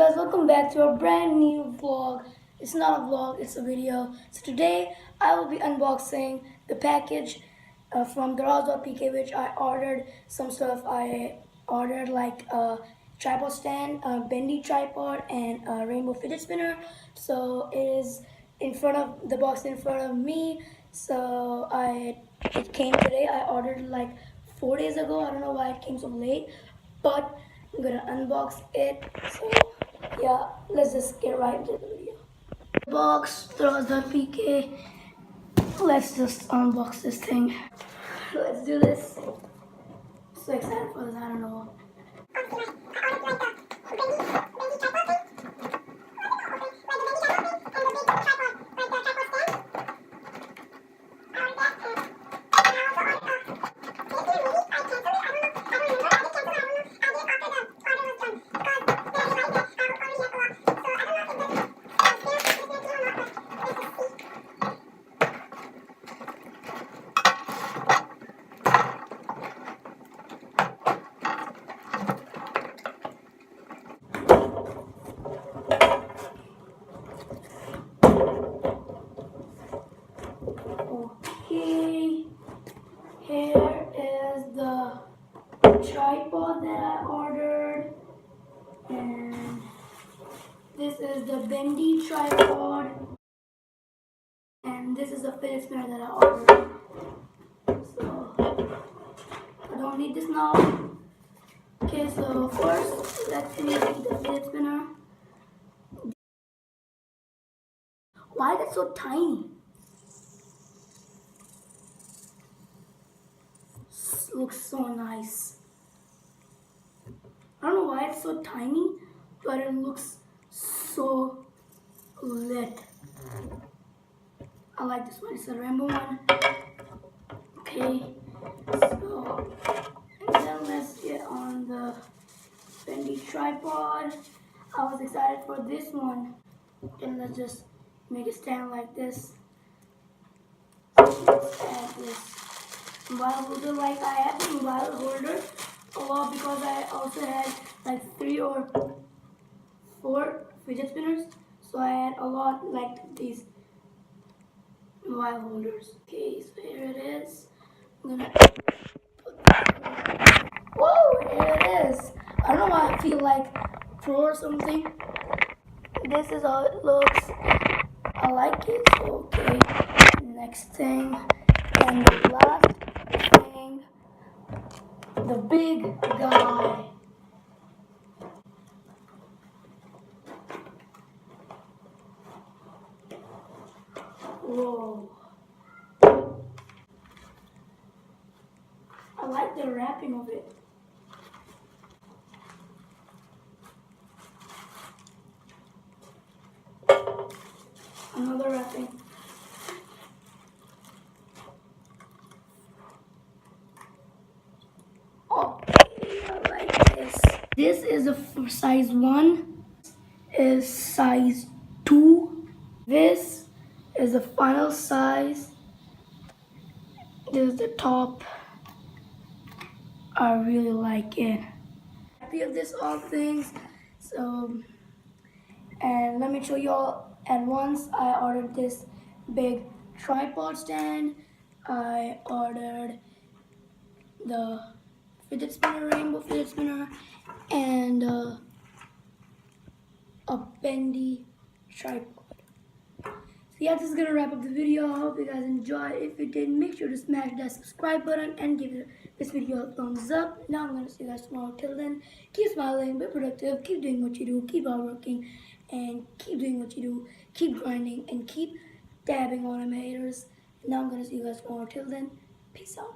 guys, welcome back to a brand new vlog. It's not a vlog, it's a video. So today I will be unboxing the package from garage.pk, which I ordered some stuff. I ordered like a tripod stand, a bendy tripod, and a rainbow fidget spinner. So it is in front of the box in front of me. So it came today. I ordered it like 4 days ago. I don't know why it came so late, but I'm gonna unbox it. So yeah, let's just get right into the video. Box, throws the PK. Let's just unbox this thing. Let's do this. So excited for this, I don't know. Okay, here is the tripod that I ordered, and this is the bendy tripod, and this is the fidget spinner that I ordered. So I don't need this now. Okay, so first let's see the fidget spinner. Why is it so tiny? Looks so nice. I don't know why it's so tiny, but it looks so lit. I like this one. It's a rainbow one. Okay, so and then let's get on the bendy tripod. I was excited for this one. And let's just make it stand like this. Let's add this mobile holder. Like I had the mobile holder a lot because I also had like 3 or 4 fidget spinners. So I had a lot like these mobile holders. Okay, so here it is. I'm gonna put this. Whoa, here it is. I don't know why I feel like pro or something. This is how it looks. I like it. So, okay, next thing, and the last thing, the big guy. Whoa. I like the wrapping of it. Another wrapping. Okay, I like this. This is a size 1. Is size 2. This is the final size. This is the top. I really like it. Happy of this all things. So, and let me show you all at once. I ordered this big tripod stand. I ordered the fidget spinner, rainbow fidget spinner, and a bendy tripod. So yeah, this is gonna wrap up the video. I hope you guys enjoyed. If you did, make sure to smash that subscribe button and give this video a thumbs up. Now I'm gonna see you guys tomorrow. Till then, keep smiling, be productive, keep doing what you do, keep hardworking, and keep doing what you do, keep grinding, and keep dabbing on them haters. Now I'm gonna see you guys tomorrow. Till then, peace out.